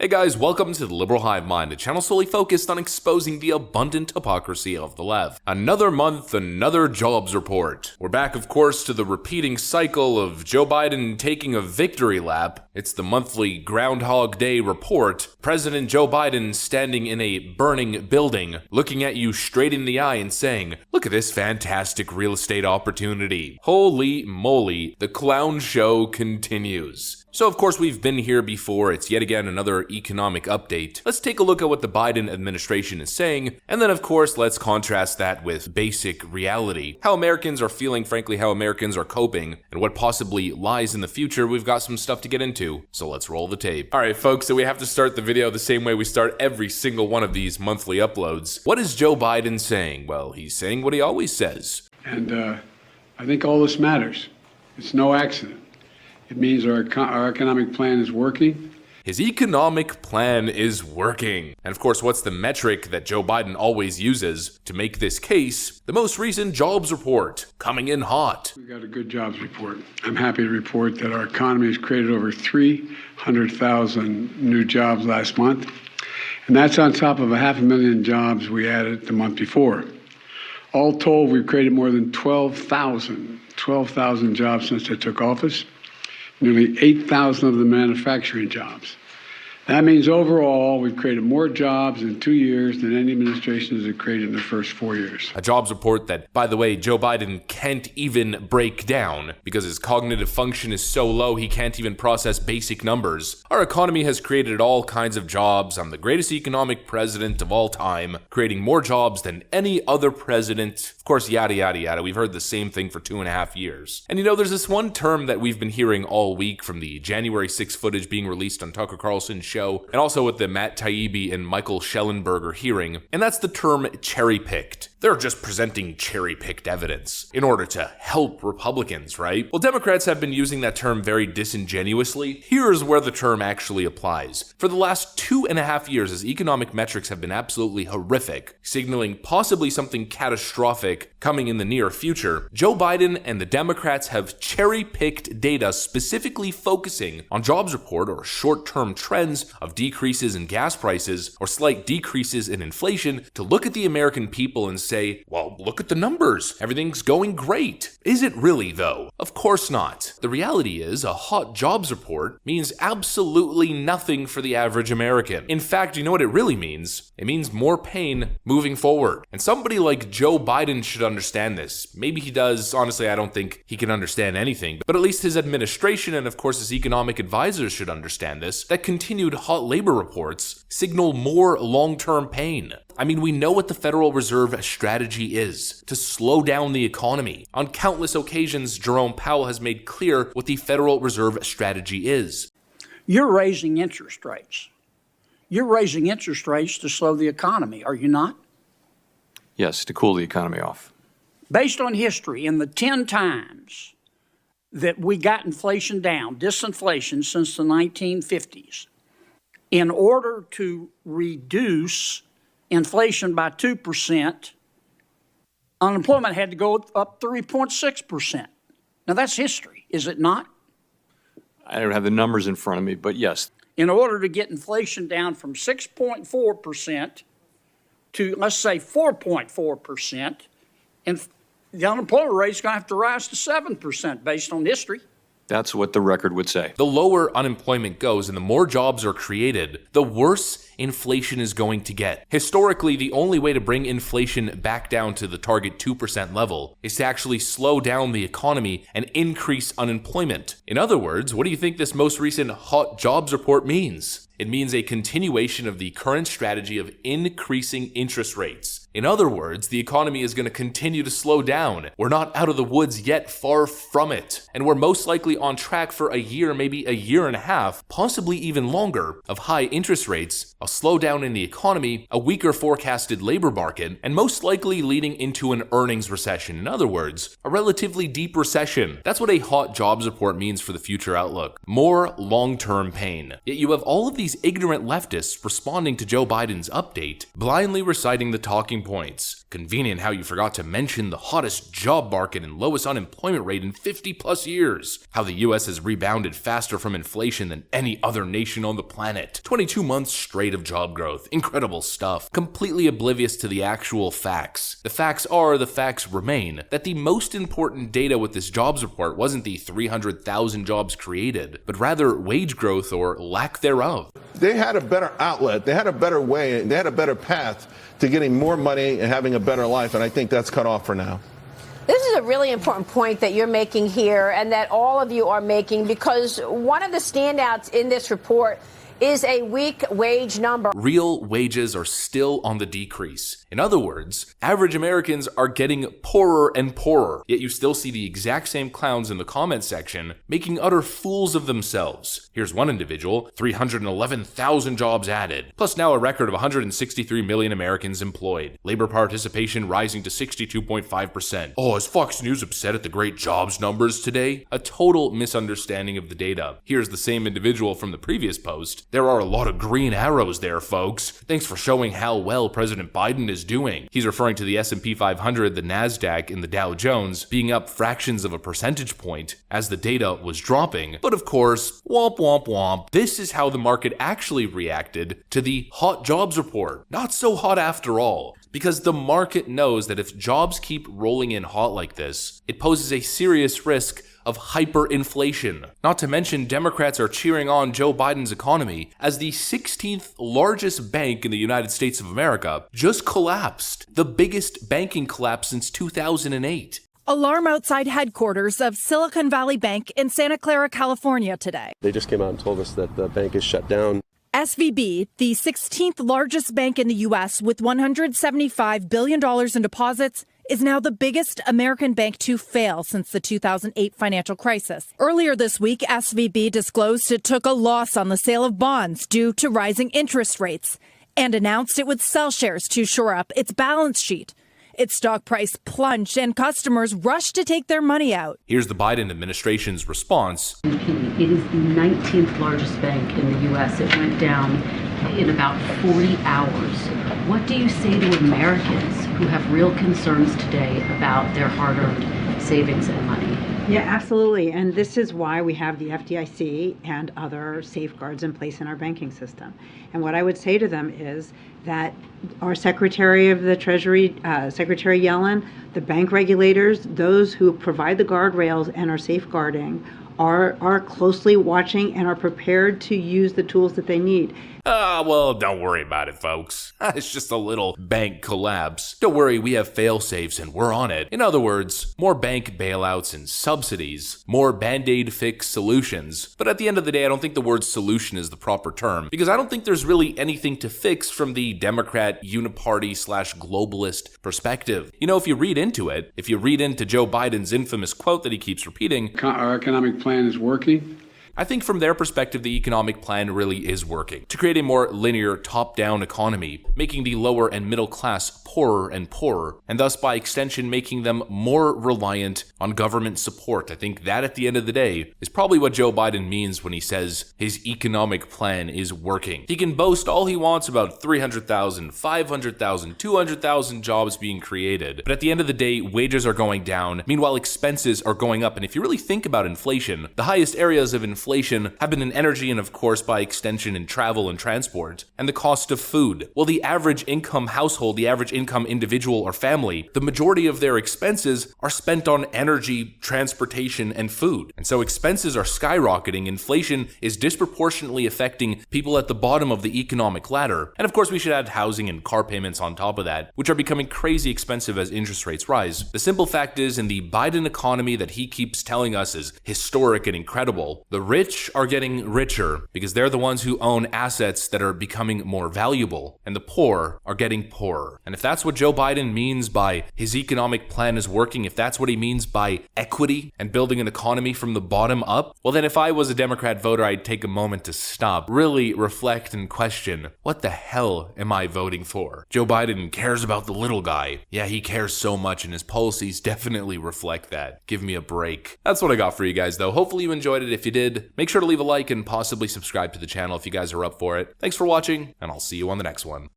Hey guys, welcome to the Liberal Hive Mind, a channel solely focused on exposing the abundant hypocrisy of the left. Another month, another jobs report. We're back, of course, to the repeating cycle of Joe Biden taking a victory lap. It's the monthly Groundhog Day report. President Joe Biden standing in a burning building, looking at you straight in the eye and saying, "Look at this fantastic real estate opportunity." Holy moly, the clown show continues. So of course we've been here before, it's yet again another economic update. Let's take a look at what the Biden administration is saying, and then of course let's contrast that with basic reality. How Americans are feeling, frankly how Americans are coping, and what possibly lies in the future. We've got some stuff to get into, so let's roll the tape. Alright folks, so we have to start the video the same way we start every single one of these monthly uploads. What is Joe Biden saying? Well, he's saying what he always says. And I think all this matters. It's no accident. It means our economic plan is working. His economic plan is working. And of course, what's the metric that Joe Biden always uses to make this case? The most recent jobs report, coming in hot. We got a good jobs report. I'm happy to report that our economy has created over 300,000 new jobs last month. And that's on top of 500,000 jobs we added the month before. All told, we've created more than 12,000 jobs since I took office. Nearly 8,000 of the manufacturing jobs. That means overall, we've created more jobs in 2 years than any administration has created in the first 4 years. A jobs report that, by the way, Joe Biden can't even break down because his cognitive function is so low he can't even process basic numbers. Our economy has created all kinds of jobs. I'm the greatest economic president of all time, creating more jobs than any other president. Of course, yada, yada, yada. We've heard the same thing for 2.5 years. And you know, there's this one term that we've been hearing all week from the January 6th footage being released on Tucker Carlson's show, and also with the Matt Taibbi and Michael Schellenberger hearing, and that's the term cherry-picked. They're just presenting cherry-picked evidence in order to help Republicans, right? Well, Democrats have been using that term very disingenuously. Here's where the term actually applies. For the last 2.5 years, as economic metrics have been absolutely horrific, signaling possibly something catastrophic coming in the near future, Joe Biden and the Democrats have cherry-picked data specifically focusing on jobs report or short-term trends of decreases in gas prices or slight decreases in inflation to look at the American people and say, well, look at the numbers. Everything's going great. Is it really, though? Of course not. The reality is a hot jobs report means absolutely nothing for the average American. In fact, you know what it really means? It means more pain moving forward. And somebody like Joe Biden should understand this. Maybe he does. Honestly, I don't think he can understand anything. But at least his administration and, of course, his economic advisors should understand this, that continued hot labor reports signal more long-term pain. I mean, we know what the Federal Reserve strategy is: to slow down the economy. On countless occasions, Jerome Powell has made clear what the Federal Reserve strategy is. You're raising interest rates. You're raising interest rates to slow the economy, are you not? Yes, to cool the economy off. Based on history, in the 10 times that we got inflation down, disinflation since the 1950s, in order to reduce inflation by 2%, unemployment had to go up 3.6%. Now that's history, is it not? I don't have the numbers in front of me, but yes. In order to get inflation down from 6.4% to, let's say, 4.4%, and the unemployment rate is going to have to rise to 7% based on history. That's what the record would say. The lower unemployment goes and the more jobs are created, the worse inflation is going to get. Historically, the only way to bring inflation back down to the target 2% level is to actually slow down the economy and increase unemployment. In other words, what do you think this most recent hot jobs report means? It means a continuation of the current strategy of increasing interest rates. In other words, the economy is going to continue to slow down. We're not out of the woods yet, far from it. And we're most likely on track for a year, maybe a year and a half, possibly even longer, of high interest rates, a slowdown in the economy, a weaker forecasted labor market, and most likely leading into an earnings recession. In other words, a relatively deep recession. That's what a hot jobs report means for the future outlook. More long-term pain. Yet you have all of these these ignorant leftists responding to Joe Biden's update, blindly reciting the talking points. Convenient how you forgot to mention the hottest job market and lowest unemployment rate in 50 plus years. How the US has rebounded faster from inflation than any other nation on the planet. 22 months straight of job growth. Incredible stuff. Completely oblivious to the actual facts. The facts are, the facts remain, that the most important data with this jobs report wasn't the 300,000 jobs created, but rather wage growth or lack thereof. They had a better outlet, they had a better way, they had a better path to getting more money and having a better life, and I think that's cut off for now. This is a really important point that you're making here and that all of you are making, because one of the standouts in this report is a weak wage number. Real wages are still on the decrease. In other words, average Americans are getting poorer and poorer, yet you still see the exact same clowns in the comment section making utter fools of themselves. Here's one individual, 311,000 jobs added, plus now a record of 163 million Americans employed. Labor participation rising to 62.5%. Oh, is Fox News upset at the great jobs numbers today? A total misunderstanding of the data. Here's the same individual from the previous post. There are a lot of green arrows there, folks. Thanks for showing how well President Biden is doing. He's referring to the S&P 500, the NASDAQ, and the Dow Jones being up fractions of a percentage point as the data was dropping. But of course, womp womp womp, this is how the market actually reacted to the hot jobs report. Not so hot after all. Because the market knows that if jobs keep rolling in hot like this, it poses a serious risk of hyperinflation. Not to mention, Democrats are cheering on Joe Biden's economy as the 16th largest bank in the United States of America just collapsed. The biggest banking collapse since 2008. Alarm outside headquarters of Silicon Valley Bank in Santa Clara, California today. They just came out and told us that the bank is shut down. SVB, the 16th largest bank in the U.S. with $175 billion in deposits, is now the biggest American bank to fail since the 2008 financial crisis. Earlier this week, SVB disclosed it took a loss on the sale of bonds due to rising interest rates and announced it would sell shares to shore up its balance sheet. Its stock price plunged and customers rushed to take their money out. Here's the Biden administration's response. It is the 19th largest bank in the U.S. It went down in about 40 hours. What do you say to Americans who have real concerns today about their hard-earned savings and money? Yeah, absolutely. And this is why we have the FDIC and other safeguards in place in our banking system. And what I would say to them is that our Secretary of the Treasury, Secretary Yellen, the bank regulators, those who provide the guardrails and are safeguarding are closely watching and are prepared to use the tools that they need. Well, don't worry about it, folks. It's just a little bank collapse. Don't worry, we have fail-safes and we're on it. In other words, more bank bailouts and subsidies, more Band-Aid fix solutions. But at the end of the day, I don't think the word solution is the proper term, because I don't think there's really anything to fix from the Democrat uniparty/globalist perspective. You know, if you read into it, if you read into Joe Biden's infamous quote that he keeps repeating, Our economic plan is working. I think from their perspective, the economic plan really is working to create a more linear, top-down economy, making the lower and middle class poorer and poorer, and thus by extension making them more reliant on government support. I think that at the end of the day is probably what Joe Biden means when he says his economic plan is working. He can boast all he wants about 300,000, 500,000, 200,000 jobs being created, but at the end of the day, wages are going down. Meanwhile, expenses are going up, and if you really think about inflation, the highest areas of inflation have been in energy and, of course, by extension, in travel and transport, and the cost of food. Well, the average income household, the average income individual or family, the majority of their expenses are spent on energy, transportation, and food. And so expenses are skyrocketing. Inflation is disproportionately affecting people at the bottom of the economic ladder. And of course, we should add housing and car payments on top of that, which are becoming crazy expensive as interest rates rise. The simple fact is, in the Biden economy that he keeps telling us is historic and incredible, the rich are getting richer because they're the ones who own assets that are becoming more valuable, and the poor are getting poorer. And if that's what Joe Biden means by his economic plan is working, if that's what he means by equity and building an economy from the bottom up, well then if I was a Democrat voter, I'd take a moment to stop, really reflect and question, what the hell am I voting for? Joe Biden cares about the little guy. Yeah, he cares so much, and his policies definitely reflect that. Give me a break. That's what I got for you guys though. Hopefully you enjoyed it. If you did, interested, make sure to leave a like and possibly subscribe to the channel if you guys are up for it. Thanks for watching, and I'll see you on the next one.